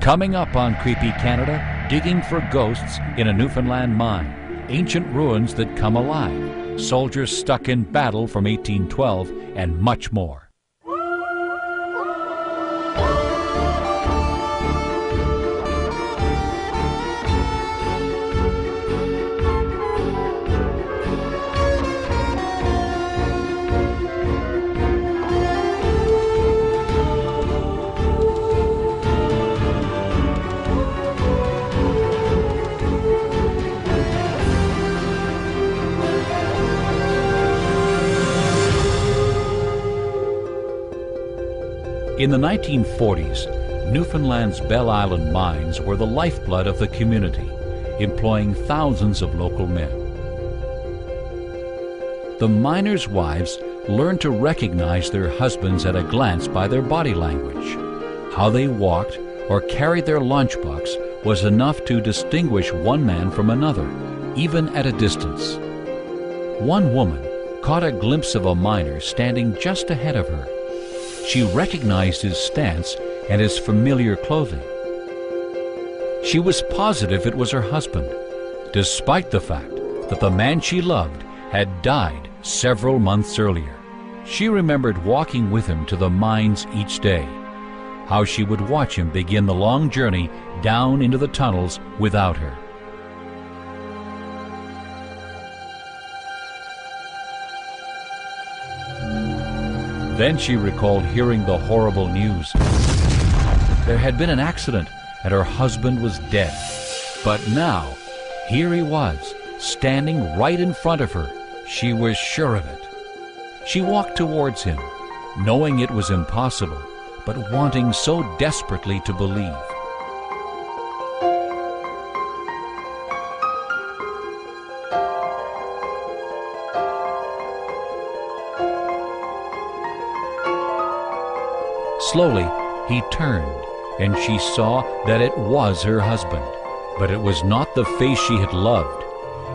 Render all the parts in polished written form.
Coming up on Creepy Canada, digging for ghosts in a Newfoundland mine, ancient ruins that come alive, soldiers stuck in battle from 1812, and much more. In the 1940s, Newfoundland's Bell Island mines were the lifeblood of the community, employing thousands of local men. The miners' wives learned to recognize their husbands at a glance by their body language. How they walked or carried their lunchbox was enough to distinguish one man from another, even at a distance. One woman caught a glimpse of a miner standing just ahead of her. She recognized his stance and his familiar clothing. She was positive it was her husband, despite the fact that the man she loved had died several months earlier. She remembered walking with him to the mines each day, how she would watch him begin the long journey down into the tunnels without her. Then she recalled hearing the horrible news. There had been an accident and her husband was dead. But now, here he was, standing right in front of her. She was sure of it. She walked towards him, knowing it was impossible, but wanting so desperately to believe. Slowly, he turned, and she saw that it was her husband. But it was not the face she had loved.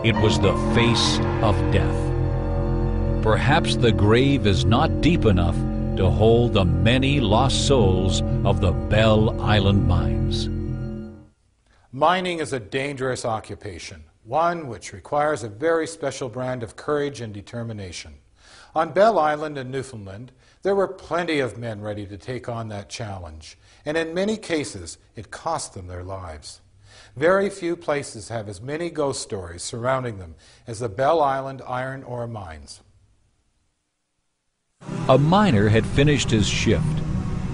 It was the face of death. Perhaps the grave is not deep enough to hold the many lost souls of the Bell Island mines. Mining is a dangerous occupation, one which requires a very special brand of courage and determination. On Bell Island in Newfoundland, there were plenty of men ready to take on that challenge, and in many cases, it cost them their lives. Very few places have as many ghost stories surrounding them as the Bell Island iron ore mines. A miner had finished his shift.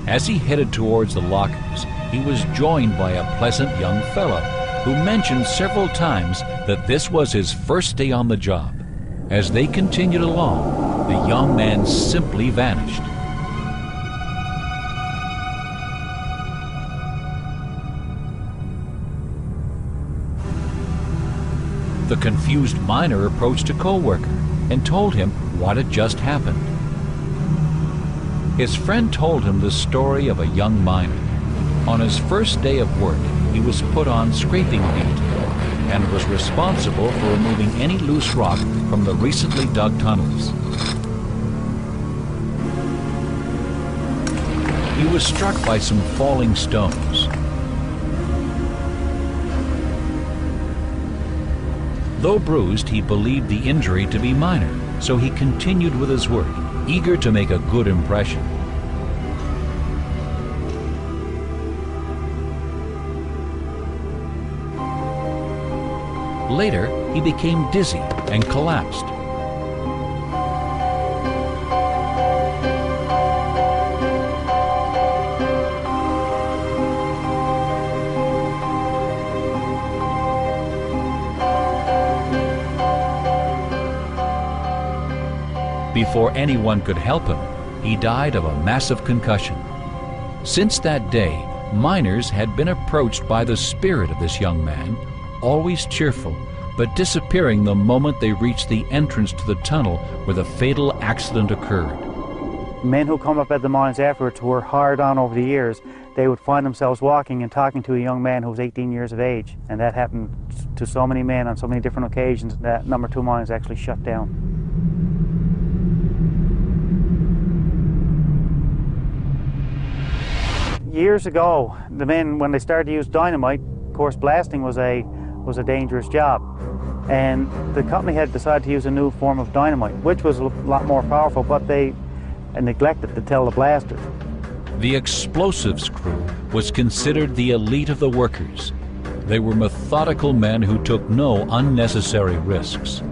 As he headed towards the lockers, he was joined by a pleasant young fellow who mentioned several times that this was his first day on the job. As they continued along, the young man simply vanished. The confused miner approached a co-worker and told him what had just happened. His friend told him the story of a young miner. On his first day of work, he was put on scraping beat and was responsible for removing any loose rock from the recently dug tunnels. He was struck by some falling stones. Though bruised, he believed the injury to be minor, so he continued with his work, eager to make a good impression. Later, he became dizzy and collapsed. Before anyone could help him, he died of a massive concussion. Since that day, miners had been approached by the spirit of this young man, always cheerful, but disappearing the moment they reached the entrance to the tunnel where the fatal accident occurred. Men who come up at the mines afterwards who were hired on over the years, they would find themselves walking and talking to a young man who was 18 years of age. And that happened to so many men on so many different occasions that number 2 mines actually shut down. Years ago, the men, when they started to use dynamite, of course blasting was a dangerous job. And the company had decided to use a new form of dynamite, which was a lot more powerful, but they neglected to tell the blasters. The explosives crew was considered the elite of the workers. They were methodical men who took no unnecessary risks.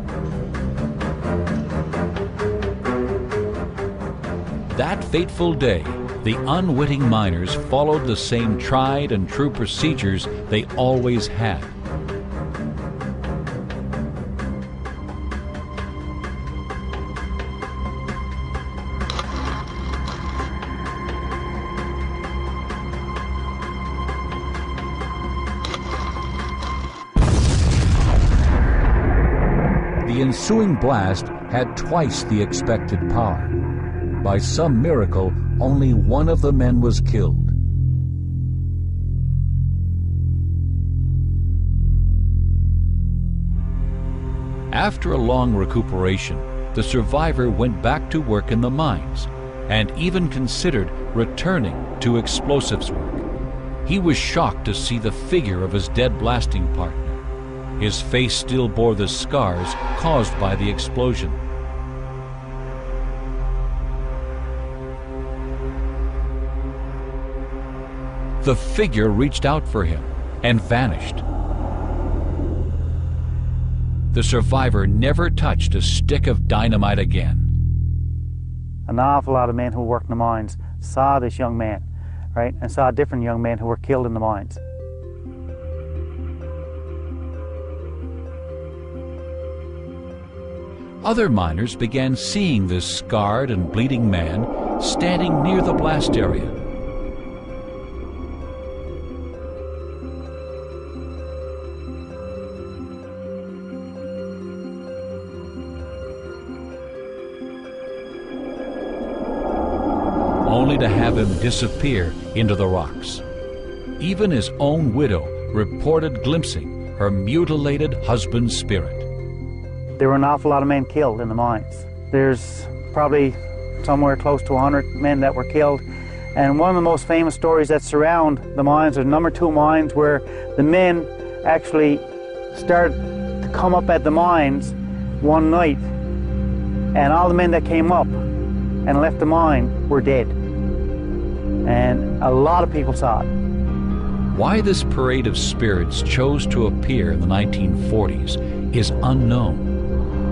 That fateful day, the unwitting miners followed the same tried and true procedures they always had. The ensuing blast had twice the expected power. By some miracle, only one of the men was killed. After a long recuperation, the survivor went back to work in the mines and even considered returning to explosives work. He was shocked to see the figure of his dead blasting partner. His face still bore the scars caused by the explosion. The figure reached out for him and vanished. The survivor never touched a stick of dynamite again. An awful lot of men who worked in the mines saw this young man, right, and saw different young men who were killed in the mines. Other miners began seeing this scarred and bleeding man standing near the blast area. Only to have him disappear into the rocks. Even his own widow reported glimpsing her mutilated husband's spirit. There were an awful lot of men killed in the mines. There's probably somewhere close to 100 men that were killed. And one of the most famous stories that surround the mines are number 2 mines, where the men actually started to come up at the mines one night, and all the men that came up and left the mine were dead. And a lot of people saw it. Why this parade of spirits chose to appear in the 1940s is unknown.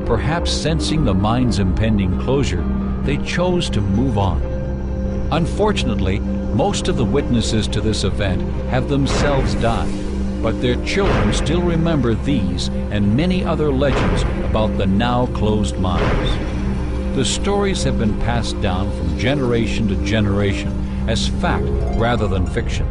Perhaps sensing the mine's impending closure, they chose to move on. Unfortunately, most of the witnesses to this event have themselves died, but their children still remember these and many other legends about the now closed mines. The stories have been passed down from generation to generation as fact rather than fiction.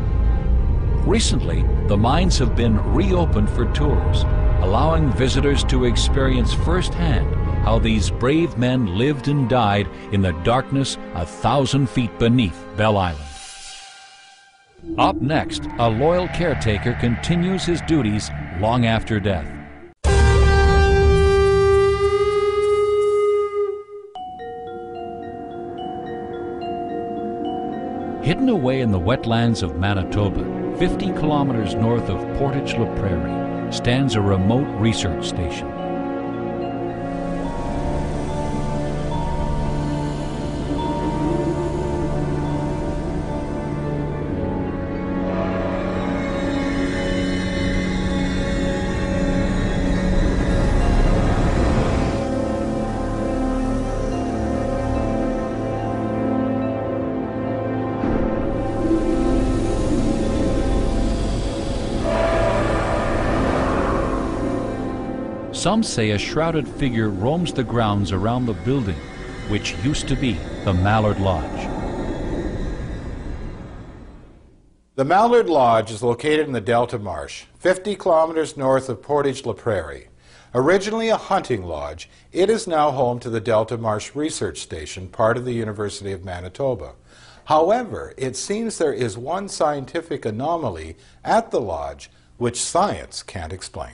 Recently, the mines have been reopened for tours, allowing visitors to experience firsthand how these brave men lived and died in the darkness 1,000 feet beneath Bell Island. Up next, a loyal caretaker continues his duties long after death. Hidden away in the wetlands of Manitoba, 50 kilometers north of Portage-la-Prairie, stands a remote research station. Some say a shrouded figure roams the grounds around the building, which used to be the Mallard Lodge. The Mallard Lodge is located in the Delta Marsh, 50 kilometers north of Portage-la-Prairie. Originally a hunting lodge, it is now home to the Delta Marsh Research Station, part of the University of Manitoba. However, it seems there is one scientific anomaly at the lodge which science can't explain.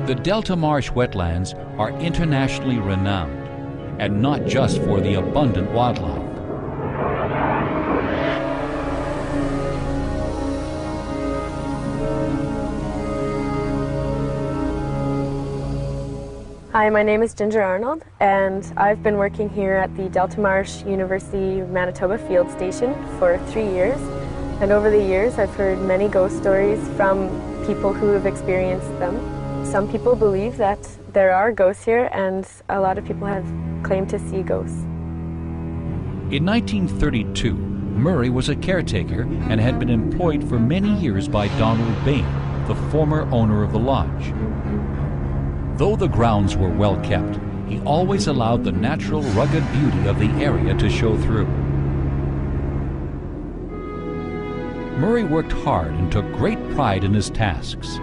The Delta Marsh wetlands are internationally renowned, and not just for the abundant wildlife. Hi, my name is Ginger Arnold, and I've been working here at the Delta Marsh University of Manitoba Field Station for 3 years. And over the years, I've heard many ghost stories from people who have experienced them. Some people believe that there are ghosts here, and a lot of people have claimed to see ghosts. In 1932, Murray was a caretaker and had been employed for many years by Donald Bain, the former owner of the lodge. Though the grounds were well kept, he always allowed the natural rugged beauty of the area to show through. Murray worked hard and took great pride in his tasks.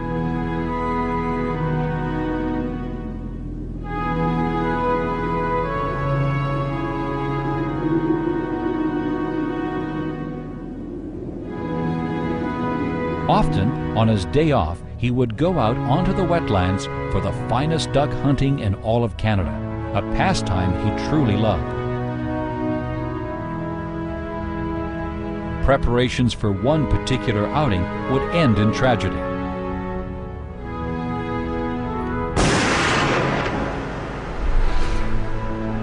Often, on his day off, he would go out onto the wetlands for the finest duck hunting in all of Canada, a pastime he truly loved. Preparations for one particular outing would end in tragedy.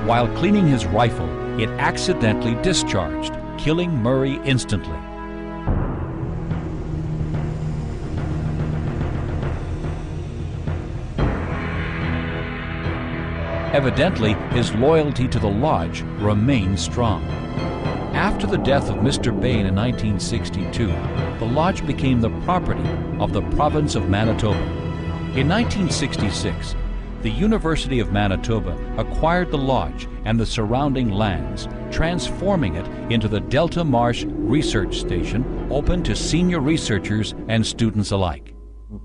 While cleaning his rifle, it accidentally discharged, killing Murray instantly. Evidently, his loyalty to the lodge remained strong. After the death of Mr. Bain in 1962, the lodge became the property of the province of Manitoba. In 1966, the University of Manitoba acquired the lodge and the surrounding lands, transforming it into the Delta Marsh Research Station, open to senior researchers and students alike.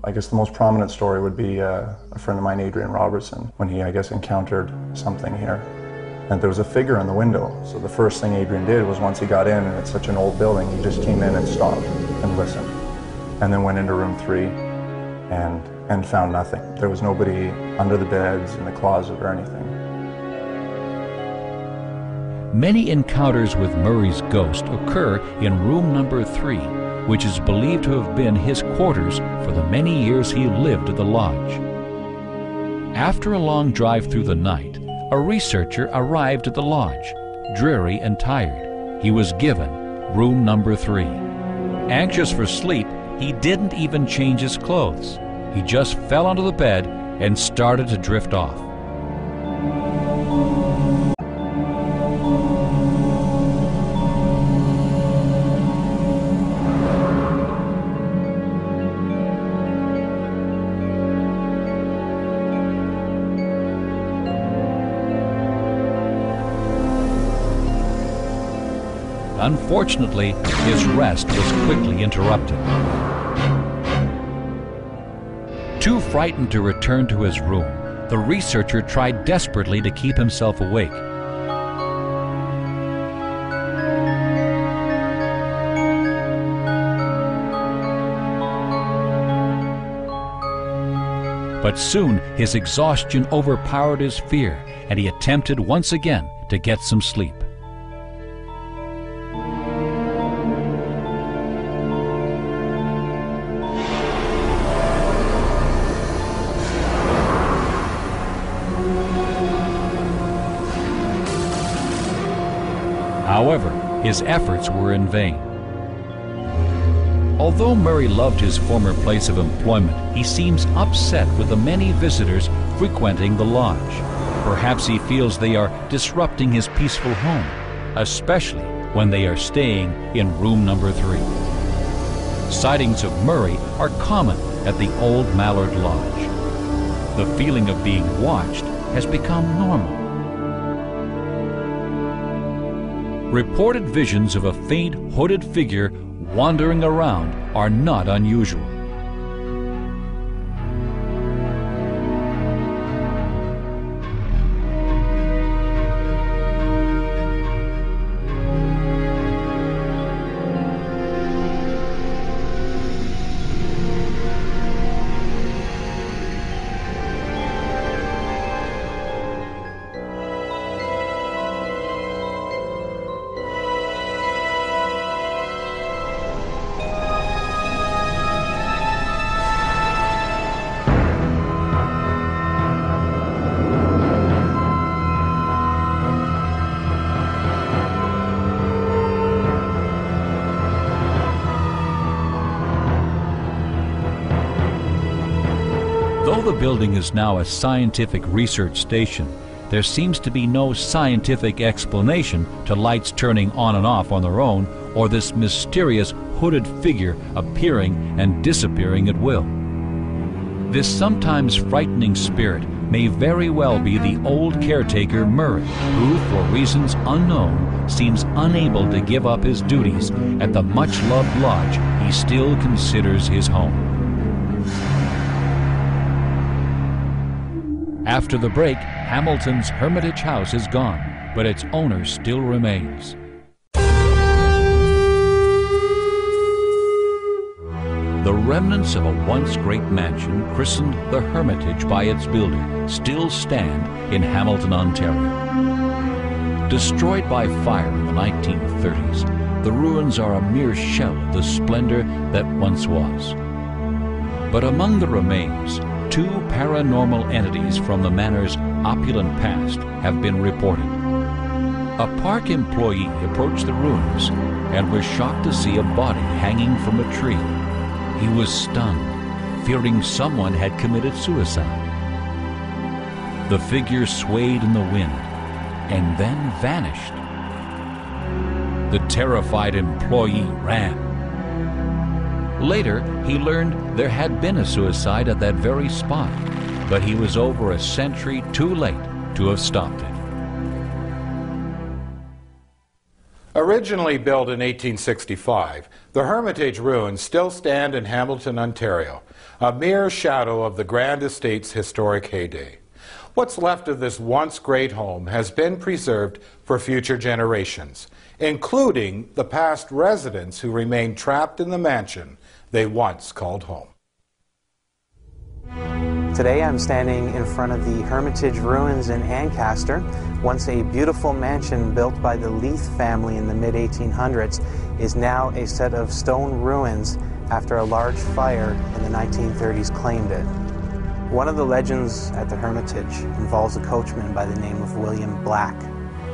I guess the most prominent story would be a friend of mine, Adrian Robertson, when he, I guess, encountered something here. And there was a figure in the window. So the first thing Adrian did was, once he got in, and it's such an old building, he just came in and stopped and listened. And then went into room 3 and found nothing. There was nobody under the beds, in the closet, or anything. Many encounters with Murray's ghost occur in room number 3, which is believed to have been his quarters for the many years he lived at the lodge. After a long drive through the night, a researcher arrived at the lodge, dreary and tired. He was given room number 3. Anxious for sleep, he didn't even change his clothes. He just fell onto the bed and started to drift off. Unfortunately, his rest was quickly interrupted. Too frightened to return to his room, the researcher tried desperately to keep himself awake. But soon his exhaustion overpowered his fear, and he attempted once again to get some sleep. However, his efforts were in vain. Although Murray loved his former place of employment, he seems upset with the many visitors frequenting the lodge. Perhaps he feels they are disrupting his peaceful home, especially when they are staying in room number 3. Sightings of Murray are common at the old Mallard Lodge. The feeling of being watched has become normal. Reported visions of a faint, hooded figure wandering around are not unusual. the building is now a scientific research station, there seems to be no scientific explanation to lights turning on and off on their own, or this mysterious hooded figure appearing and disappearing at will. This sometimes frightening spirit may very well be the old caretaker Marr, who, for reasons unknown, seems unable to give up his duties at the much-loved lodge he still considers his home. After the break, Hamilton's Hermitage house is gone, but its owner still remains. The remnants of a once great mansion, christened the Hermitage by its builder, still stand in Hamilton, Ontario. Destroyed by fire in the 1930s, the ruins are a mere shell of the splendor that once was. But among the remains, two paranormal entities from the manor's opulent past have been reported. A park employee approached the ruins and was shocked to see a body hanging from a tree. He was stunned, fearing someone had committed suicide. The figure swayed in the wind and then vanished. The terrified employee ran. Later, he learned there had been a suicide at that very spot, but he was over a century too late to have stopped it. Originally built in 1865, the Hermitage Ruins still stand in Hamilton, Ontario, a mere shadow of the Grand Estate's historic heyday. What's left of this once great home has been preserved for future generations, including the past residents who remain trapped in the mansion they once called home. Today I'm standing in front of the Hermitage Ruins in Ancaster, once a beautiful mansion built by the Leith family in the mid-1800s, is now a set of stone ruins after a large fire in the 1930s claimed it. One of the legends at the Hermitage involves a coachman by the name of William Black.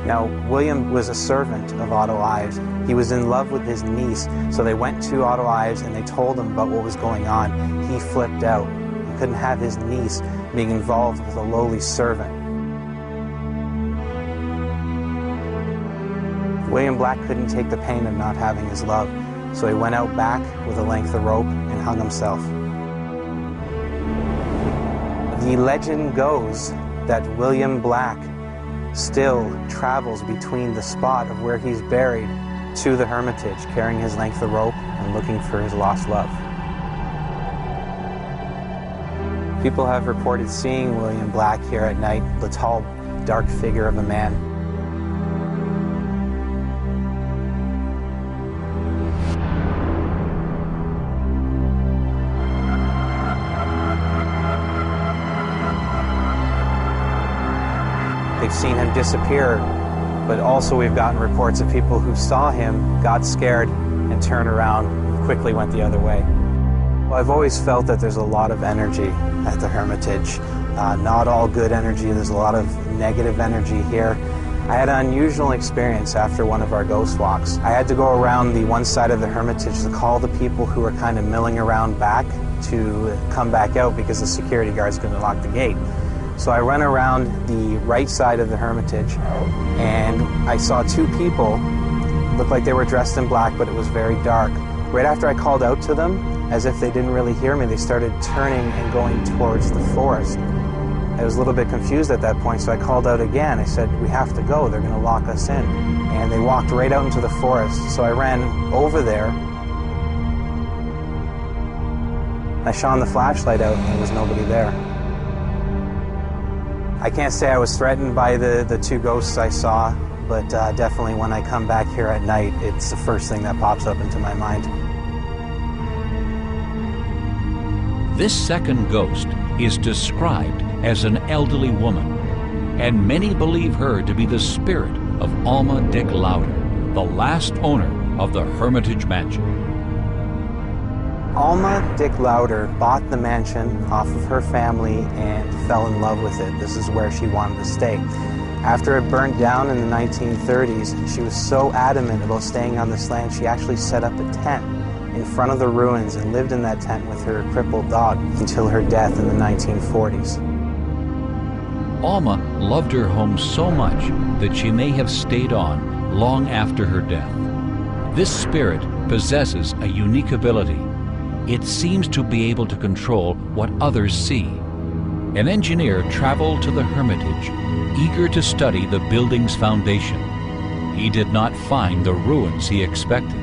Now, William was a servant of Otto Ives. He was in love with his niece, so they went to Otto Ives and they told him about what was going on. He flipped out. He couldn't have his niece being involved with a lowly servant. William Black couldn't take the pain of not having his love, so he went out back with a length of rope and hung himself. The legend goes that William Black still travels between the spot of where he's buried to the Hermitage, carrying his length of rope and looking for his lost love. People have reported seeing William Black here at night, the tall, dark figure of a man. They've seen him disappear, but also we've gotten reports of people who saw him, got scared, and turned around and quickly went the other way. Well, I've always felt that there's a lot of energy at the Hermitage. Not all good energy, there's a lot of negative energy here. I had an unusual experience after one of our ghost walks. I had to go around the one side of the Hermitage to call the people who were kind of milling around back to come back out because the security guard's going to lock the gate. So I ran around the right side of the Hermitage and I saw two people, looked like they were dressed in black, but it was very dark. Right after I called out to them, as if they didn't really hear me, they started turning and going towards the forest. I was a little bit confused at that point, so I called out again. I said, "We have to go, they're going to lock us in." And they walked right out into the forest, so I ran over there. I shone the flashlight out and there was nobody there. I can't say I was threatened by the two ghosts I saw, but definitely when I come back here at night, it's the first thing that pops up into my mind. This second ghost is described as an elderly woman, and many believe her to be the spirit of Alma Dick Lowder, the last owner of the Hermitage Mansion. Alma Dick Lowder bought the mansion off of her family and fell in love with it. This is where she wanted to stay. After it burned down in the 1930s, she was so adamant about staying on this land, she actually set up a tent in front of the ruins and lived in that tent with her crippled dog until her death in the 1940s. Alma loved her home so much that she may have stayed on long after her death. This spirit possesses a unique ability. It seems to be able to control what others see. An engineer traveled to the Hermitage, eager to study the building's foundation. He did not find the ruins he expected.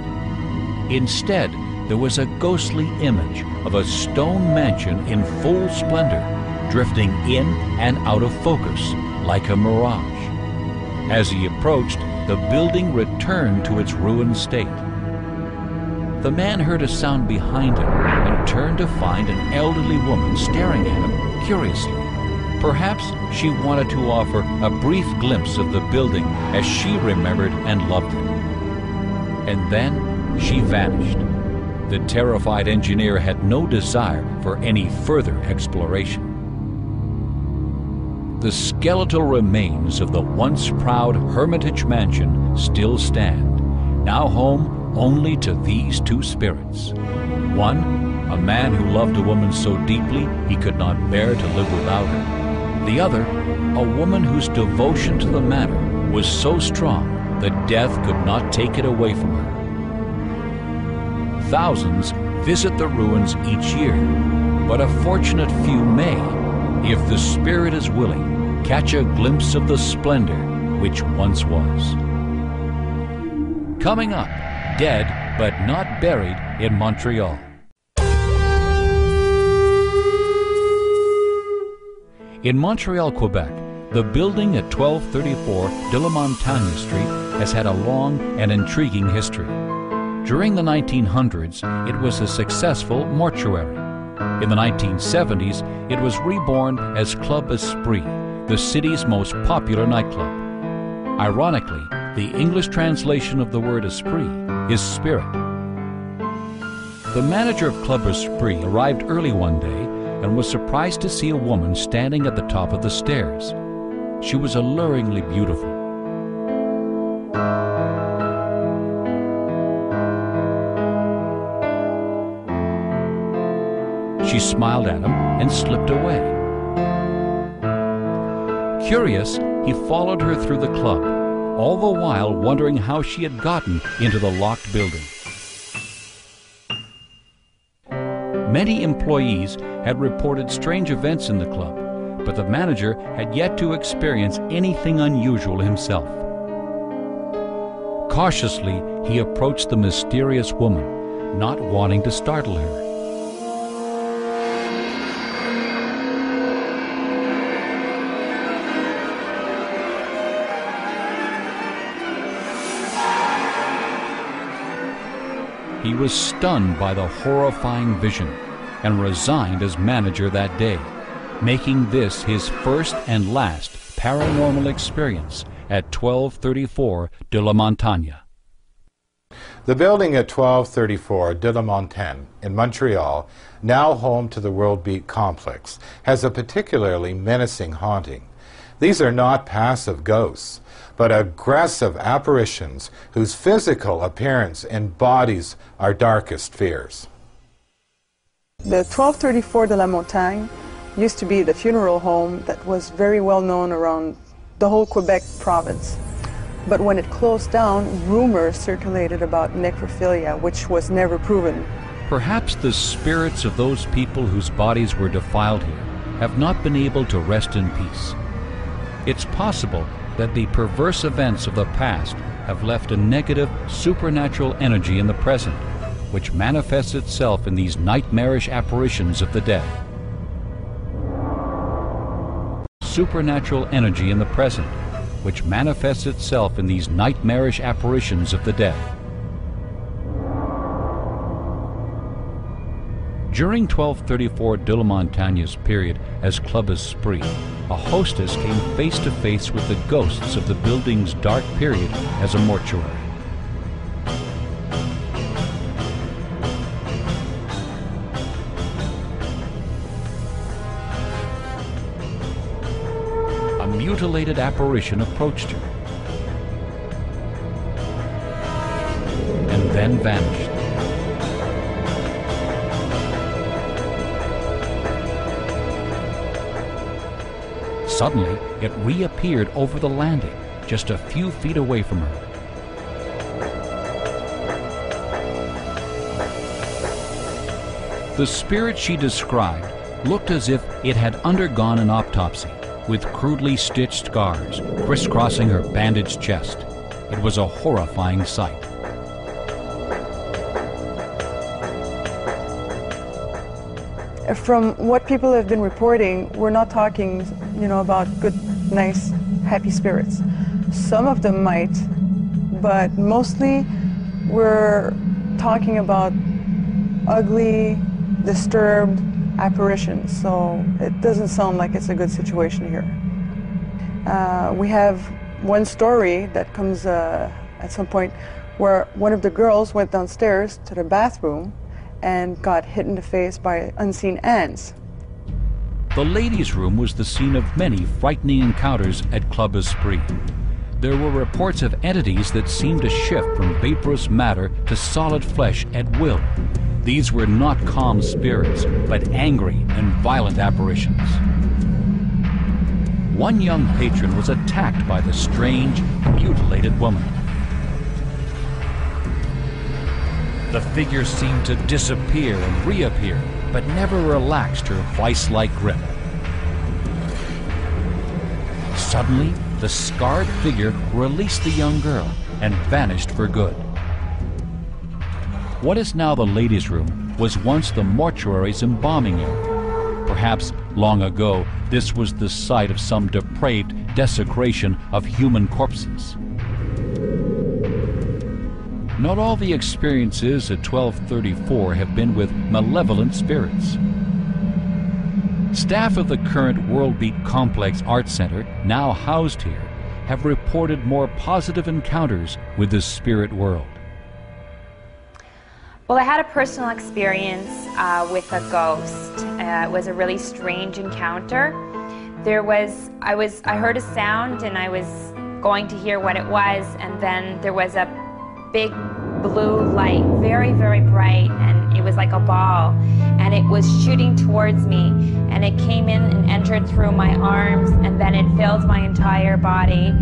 Instead, there was a ghostly image of a stone mansion in full splendor, drifting in and out of focus like a mirage. As he approached, the building returned to its ruined state. The man heard a sound behind him and turned to find an elderly woman staring at him curiously. Perhaps she wanted to offer a brief glimpse of the building as she remembered and loved it. And then she vanished. The terrified engineer had no desire for any further exploration. The skeletal remains of the once proud Hermitage mansion still stand, now home only to these two spirits. One, a man who loved a woman so deeply he could not bear to live without her. The other, a woman whose devotion to the manor was so strong that death could not take it away from her. Thousands visit the ruins each year, but a fortunate few may, if the spirit is willing, catch a glimpse of the splendor which once was. Coming up, dead but not buried in Montreal. In Montreal, Quebec, the building at 1234 de la Montagne Street has had a long and intriguing history. During the 1900s, it was a successful mortuary. In the 1970s, it was reborn as Club Esprit, the city's most popular nightclub. Ironically, the English translation of the word esprit is spirit. The manager of Club Esprit arrived early one day and was surprised to see a woman standing at the top of the stairs. She was alluringly beautiful. She smiled at him and slipped away. Curious, he followed her through the club, all the while wondering how she had gotten into the locked building. Many employees had reported strange events in the club, but the manager had yet to experience anything unusual himself. Cautiously, he approached the mysterious woman, not wanting to startle her. He was stunned by the horrifying vision and resigned as manager that day, making this his first and last paranormal experience at 1234 de la Montagne. The building at 1234 de la Montagne in Montreal, now home to the World Beat Complex, has a particularly menacing haunting. These are not passive ghosts, but aggressive apparitions whose physical appearance embodies our darkest fears. The 1234 de la Montagne used to be the funeral home that was very well known around the whole Quebec province. But when it closed down, rumors circulated about necrophilia, which was never proven. Perhaps the spirits of those people whose bodies were defiled here have not been able to rest in peace. It's possible that the perverse events of the past have left a negative, supernatural energy in the present, which manifests itself in these nightmarish apparitions of the dead. Supernatural energy in the present, which manifests itself in these nightmarish apparitions of the dead. During 1234 de la Montagne's period as Club Esprit, a hostess came face to face with the ghosts of the building's dark period as a mortuary. A mutilated apparition approached her and then vanished. Suddenly, it reappeared over the landing, just a few feet away from her. The spirit she described looked as if it had undergone an autopsy, with crudely stitched scars crisscrossing her bandaged chest. It was a horrifying sight. From what people have been reporting, we're not talking, about good, nice, happy spirits. Some of them might, but mostly we're talking about ugly, disturbed apparitions. So it doesn't sound like it's a good situation here. We have one story that comes at some point where one of the girls went downstairs to the bathroom and got hit in the face by unseen ants. The ladies' room was the scene of many frightening encounters at Club Esprit. There were reports of entities that seemed to shift from vaporous matter to solid flesh at will. These were not calm spirits, but angry and violent apparitions. One young patron was attacked by the strange, mutilated woman. The figure seemed to disappear and reappear, but never relaxed her vice-like grip. Suddenly, the scarred figure released the young girl and vanished for good. What is now the ladies' room was once the mortuary's embalming area. Perhaps long ago, this was the site of some depraved desecration of human corpses. Not all the experiences at 1234 have been with malevolent spirits. Staff of the current Worldbeat Complex Art Center, now housed here, have reported more positive encounters with the spirit world. Well, I had a personal experience with a ghost. It was a really strange encounter. I heard a sound and I was going to hear what it was, and then there was a big blue light, very, very bright, and it was like a ball, and it was shooting towards me, and it came in and entered through my arms, and then it filled my entire body.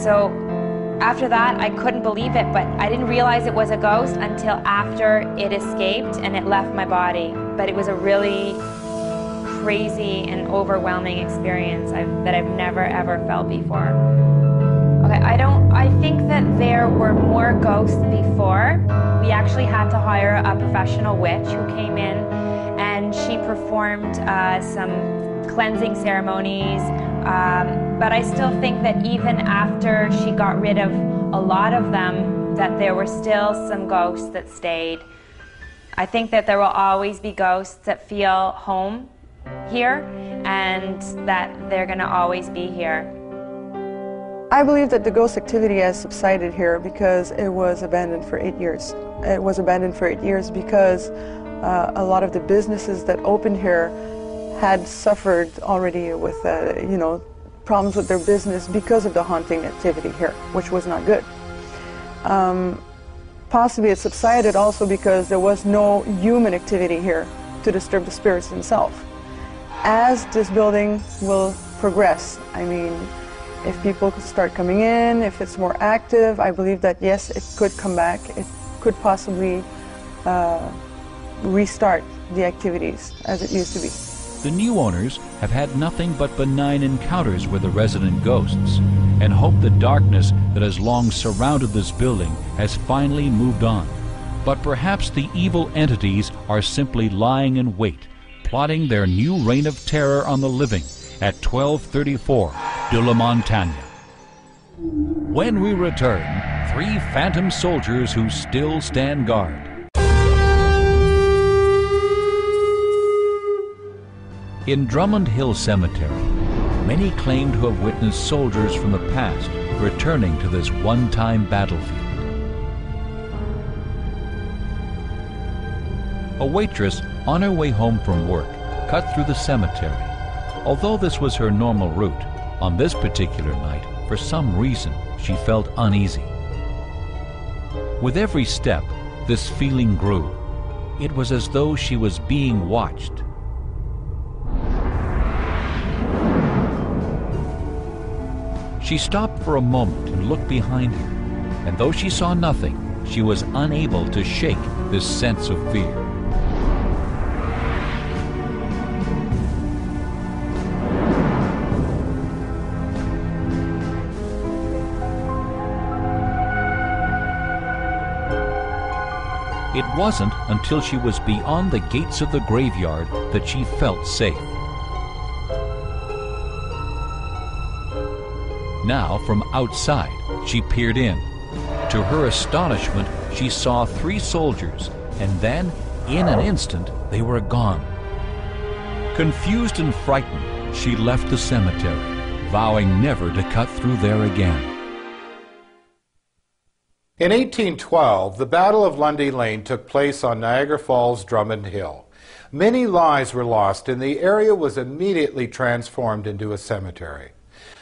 So after that, I couldn't believe it, but I didn't realize it was a ghost until after it escaped and it left my body. But it was a really crazy and overwhelming experience that I've never ever felt before. Okay, I think that there were more ghosts before. We actually had to hire a professional witch who came in, and she performed some cleansing ceremonies. But I still think that even after she got rid of a lot of them, that there were still some ghosts that stayed. I think that there will always be ghosts that feel home here, and that they're going to always be here. I believe that the ghost activity has subsided here because it was abandoned for 8 years. It was abandoned for 8 years because a lot of the businesses that opened here had suffered already with, problems with their business because of the haunting activity here, which was not good. Possibly it subsided also because there was no human activity here to disturb the spirits themselves. As this building will progress, I mean, if people could start coming in, if it's more active, I believe that yes, it could come back. It could possibly restart the activities as it used to be. The new owners have had nothing but benign encounters with the resident ghosts and hope the darkness that has long surrounded this building has finally moved on. But perhaps the evil entities are simply lying in wait, plotting their new reign of terror on the living at 1234 de la Montagne. When we return, 3 phantom soldiers who still stand guard. In Drummond Hill Cemetery, many claim to have witnessed soldiers from the past returning to this one-time battlefield. A waitress on her way home from work cut through the cemetery. Although this was her normal route, on this particular night, for some reason, she felt uneasy. With every step, this feeling grew. It was as though she was being watched. She stopped for a moment and looked behind her, and though she saw nothing, she was unable to shake this sense of fear. It wasn't until she was beyond the gates of the graveyard that she felt safe. Now, from outside, she peered in. To her astonishment, she saw 3 soldiers, and then, in an instant, they were gone. Confused and frightened, she left the cemetery, vowing never to cut through there again. In 1812, the Battle of Lundy Lane took place on Niagara Falls, Drummond Hill. Many lives were lost, and the area was immediately transformed into a cemetery.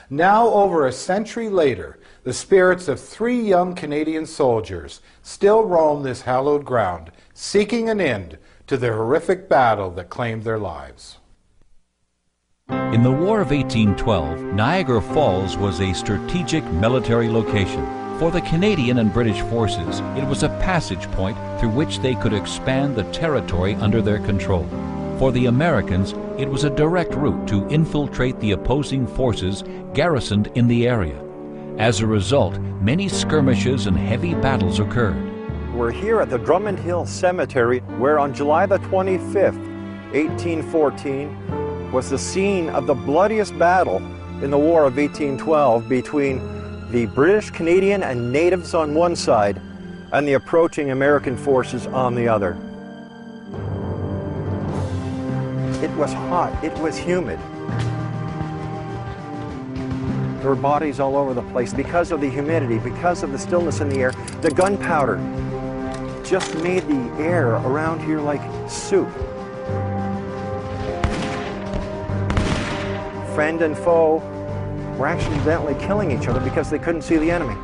Now, over a century later, the spirits of 3 young Canadian soldiers still roam this hallowed ground, seeking an end to the horrific battle that claimed their lives. In the War of 1812, Niagara Falls was a strategic military location. For the Canadian and British forces, it was a passage point through which they could expand the territory under their control. For the Americans, it was a direct route to infiltrate the opposing forces garrisoned in the area. As a result, many skirmishes and heavy battles occurred. We're here at the Drummond Hill Cemetery, where on July the 25th, 1814, was the scene of the bloodiest battle in the War of 1812 between the British, Canadian, and natives on one side, and the approaching American forces on the other. It was hot, it was humid. There were bodies all over the place because of the humidity, because of the stillness in the air. The gunpowder just made the air around here like soup. Friend and foe were accidentally killing each other because they couldn't see the enemy.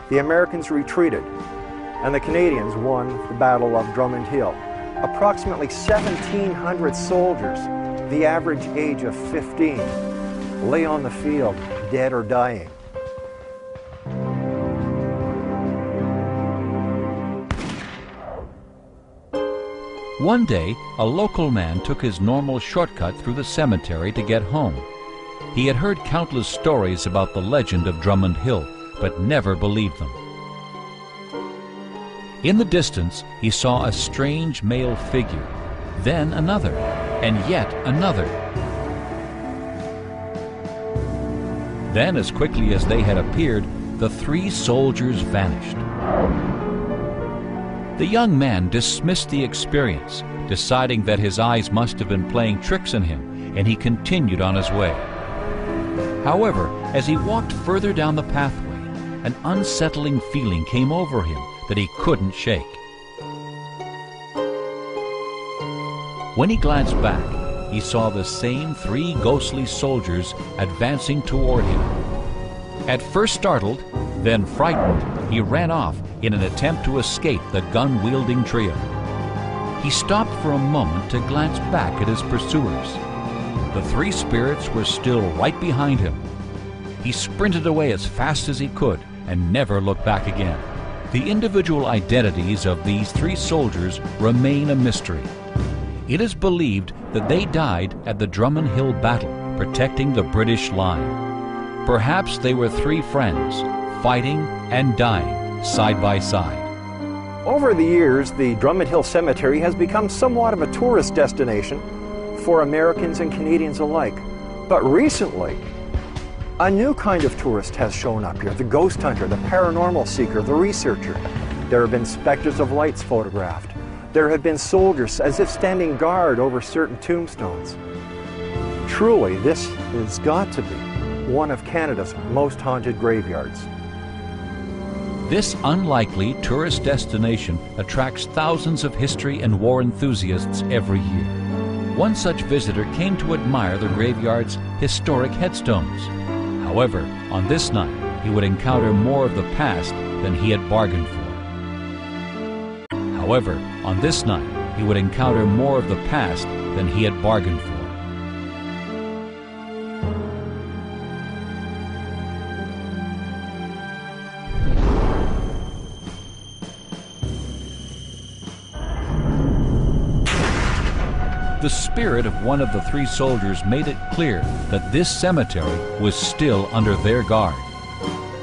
The Americans retreated, and the Canadians won the Battle of Drummond Hill. Approximately 1,700 soldiers, the average age of 15, lay on the field, dead or dying. One day, a local man took his normal shortcut through the cemetery to get home. He had heard countless stories about the legend of Drummond Hill, but never believed them. In the distance, he saw a strange male figure, then another, and yet another. Then, as quickly as they had appeared, the 3 soldiers vanished. The young man dismissed the experience, deciding that his eyes must have been playing tricks on him, and he continued on his way. However, as he walked further down the pathway, an unsettling feeling came over him that he couldn't shake. When he glanced back, he saw the same 3 ghostly soldiers advancing toward him. At first startled, then frightened, he ran off in an attempt to escape the gun-wielding trio. He stopped for a moment to glance back at his pursuers. The 3 spirits were still right behind him. He sprinted away as fast as he could and never looked back again. The individual identities of these 3 soldiers remain a mystery. It is believed that they died at the Drummond Hill battle, protecting the British line. Perhaps they were 3 friends, fighting and dying side by side. Over the years, the Drummond Hill Cemetery has become somewhat of a tourist destination for Americans and Canadians alike. But recently, a new kind of tourist has shown up here, the ghost hunter, the paranormal seeker, the researcher. There have been specters of lights photographed. There have been soldiers as if standing guard over certain tombstones. Truly, this has got to be one of Canada's most haunted graveyards. This unlikely tourist destination attracts thousands of history and war enthusiasts every year. One such visitor came to admire the graveyard's historic headstones. However, on this night, he would encounter more of the past than he had bargained for. However, on this night, he would encounter more of the past than he had bargained for. The spirit of one of the three soldiers made it clear that this cemetery was still under their guard.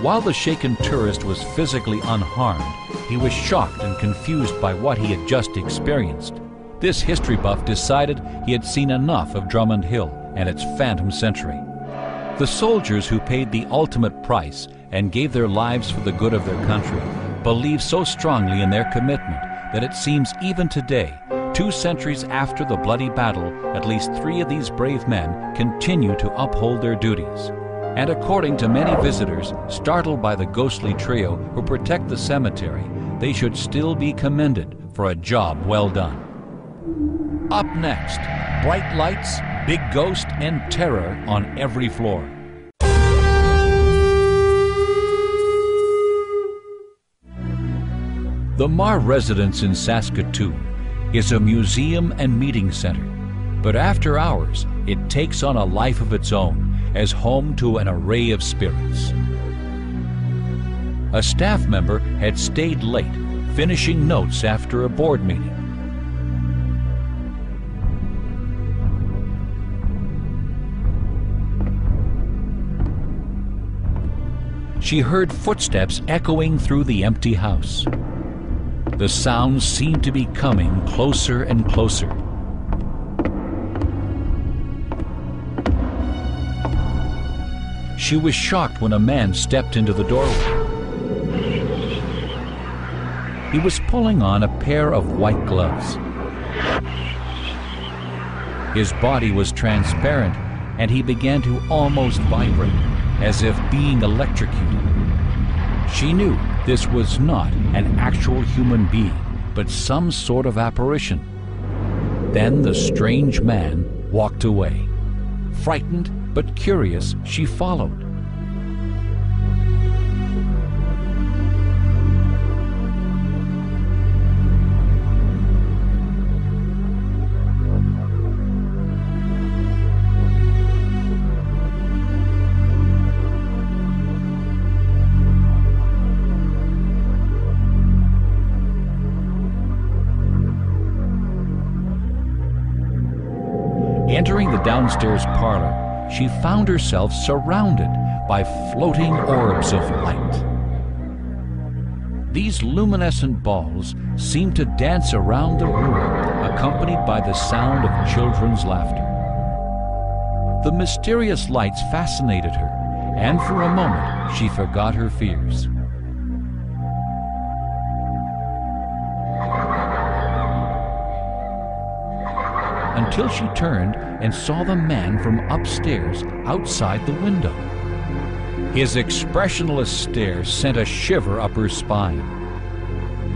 While the shaken tourist was physically unharmed, he was shocked and confused by what he had just experienced. This history buff decided he had seen enough of Drummond Hill and its phantom century. The soldiers who paid the ultimate price and gave their lives for the good of their country believed so strongly in their commitment that it seems even today, 2 centuries after the bloody battle, at least 3 of these brave men continue to uphold their duties. And according to many visitors, startled by the ghostly trio who protect the cemetery, they should still be commended for a job well done. Up next, bright lights, big ghost, and terror on every floor. The Marr residence in Saskatoon is a museum and meeting center, but after hours, it takes on a life of its own as home to an array of spirits. A staff member had stayed late, finishing notes after a board meeting. She heard footsteps echoing through the empty house. The sounds seemed to be coming closer and closer. She was shocked when a man stepped into the doorway. He was pulling on a pair of white gloves. His body was transparent, and he began to almost vibrate, as if being electrocuted. She knew this was not an actual human being, but some sort of apparition. Then the strange man walked away. Frightened but curious, she followed. Entering the downstairs parlor, she found herself surrounded by floating orbs of light. These luminescent balls seemed to dance around the room, accompanied by the sound of children's laughter. The mysterious lights fascinated her, and for a moment she forgot her fears. Until she turned and saw the man from upstairs outside the window. His expressionless stare sent a shiver up her spine.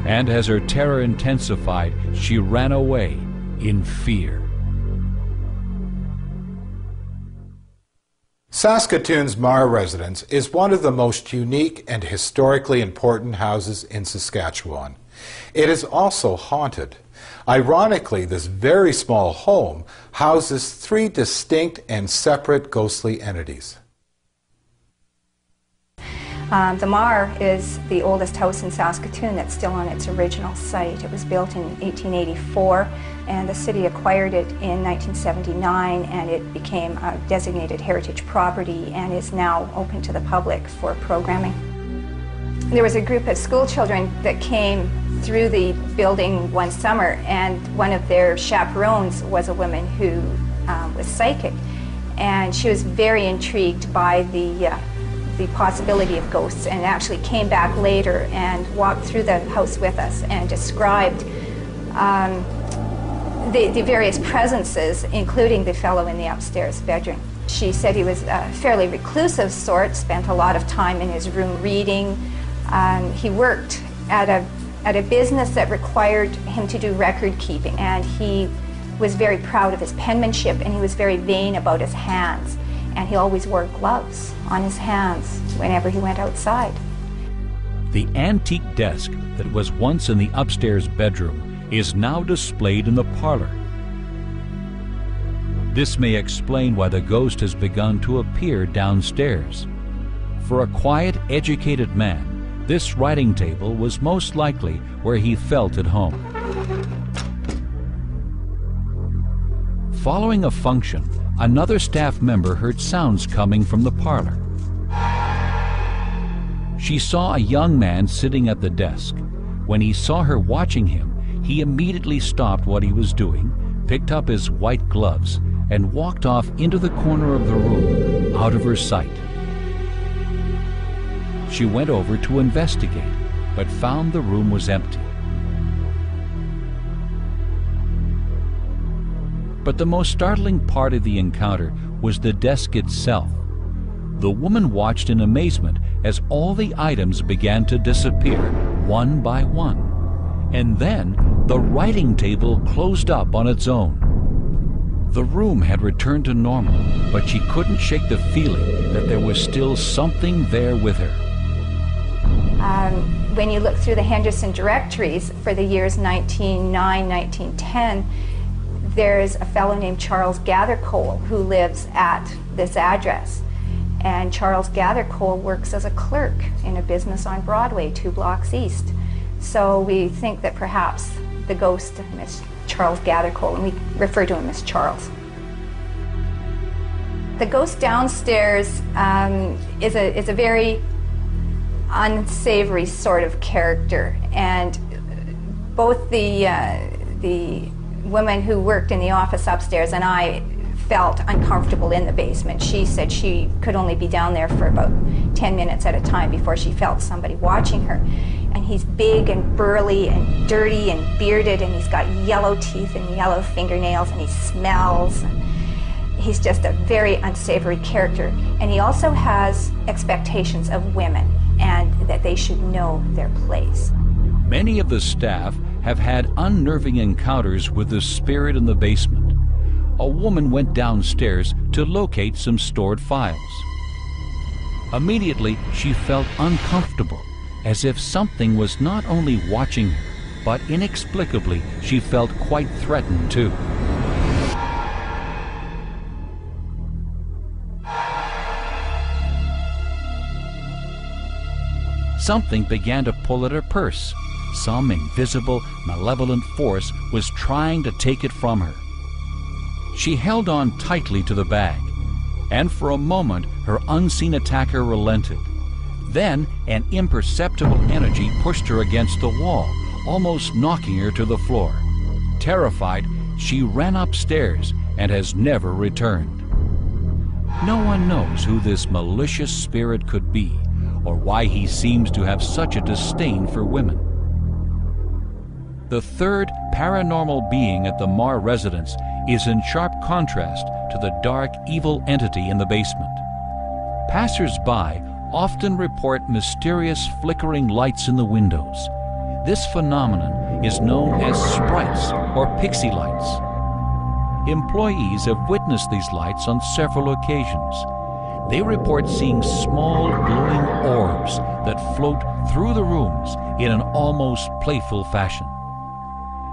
And as her terror intensified, she ran away in fear. Saskatoon's Marr residence is one of the most unique and historically important houses in Saskatchewan. It is also haunted. Ironically, this very small home houses 3 distinct and separate ghostly entities. The Marr is the oldest house in Saskatoon that's still on its original site. It was built in 1884, and the city acquired it in 1979, and it became a designated heritage property and is now open to the public for programming. There was a group of school children that came through the building one summer, and one of their chaperones was a woman who was psychic, and she was very intrigued by the possibility of ghosts, and actually came back later and walked through the house with us and described the various presences, including the fellow in the upstairs bedroom. She said he was a fairly reclusive sort, spent a lot of time in his room reading, He worked at a business that required him to do record keeping, and he was very proud of his penmanship, and he was very vain about his hands, and he always wore gloves on his hands whenever he went outside. The antique desk that was once in the upstairs bedroom is now displayed in the parlor. This may explain why the ghost has begun to appear downstairs. For a quiet, educated man, this writing table was most likely where he felt at home. Following a function, another staff member heard sounds coming from the parlor. She saw a young man sitting at the desk. When he saw her watching him, he immediately stopped what he was doing, picked up his white gloves, and walked off into the corner of the room, out of her sight. She went over to investigate, but found the room was empty. But the most startling part of the encounter was the desk itself. The woman watched in amazement as all the items began to disappear one by one. And then the writing table closed up on its own. The room had returned to normal, but she couldn't shake the feeling that there was still something there with her. When you look through the Henderson directories for the years 1909, 1910, there's a fellow named Charles Gathercole who lives at this address. And Charles Gathercole works as a clerk in a business on Broadway, 2 blocks east. So we think that perhaps the ghost of Miss Charles Gathercole, and we refer to him as Charles. The ghost downstairs is a very unsavory sort of character, and both the woman who worked in the office upstairs and I felt uncomfortable in the basement. She said she could only be down there for about 10 minutes at a time before she felt somebody watching her. And he's big and burly and dirty and bearded, and he's got yellow teeth and yellow fingernails, and he smells. He's just a very unsavory character. And he also has expectations of women and that they should know their place. Many of the staff have had unnerving encounters with the spirit in the basement. A woman went downstairs to locate some stored files. Immediately, she felt uncomfortable, as if something was not only watching her, but inexplicably, she felt quite threatened too. Something began to pull at her purse. Some invisible, malevolent force was trying to take it from her. She held on tightly to the bag, and for a moment her unseen attacker relented. Then an imperceptible energy pushed her against the wall, almost knocking her to the floor. Terrified, she ran upstairs and has never returned. No one knows who this malicious spirit could be, or why he seems to have such a disdain for women. The third paranormal being at the Marr residence is in sharp contrast to the dark, evil entity in the basement. Passers-by often report mysterious flickering lights in the windows. This phenomenon is known as Sprites or Pixie lights. Employees have witnessed these lights on several occasions. They report seeing small glowing orbs that float through the rooms in an almost playful fashion.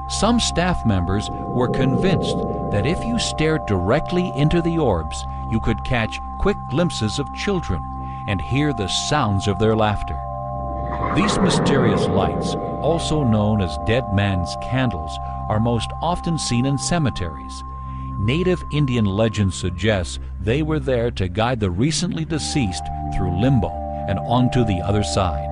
Some staff members were convinced that if you stared directly into the orbs, you could catch quick glimpses of children and hear the sounds of their laughter. These mysterious lights, also known as dead man's candles, are most often seen in cemeteries. Native Indian legend suggests they were there to guide the recently deceased through limbo and onto the other side.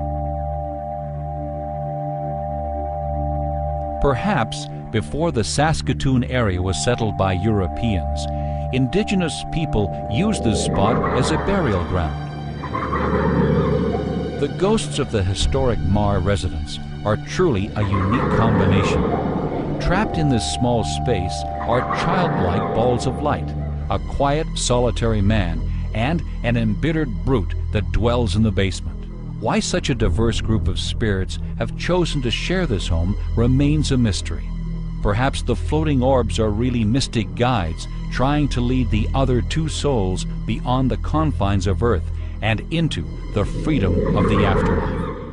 Perhaps before the Saskatoon area was settled by Europeans, Indigenous people used this spot as a burial ground. The ghosts of the historic Marr residence are truly a unique combination. Trapped in this small space are childlike balls of light, a quiet, solitary man, and an embittered brute that dwells in the basement. Why such a diverse group of spirits have chosen to share this home remains a mystery. Perhaps the floating orbs are really mystic guides trying to lead the other two souls beyond the confines of Earth and into the freedom of the afterlife.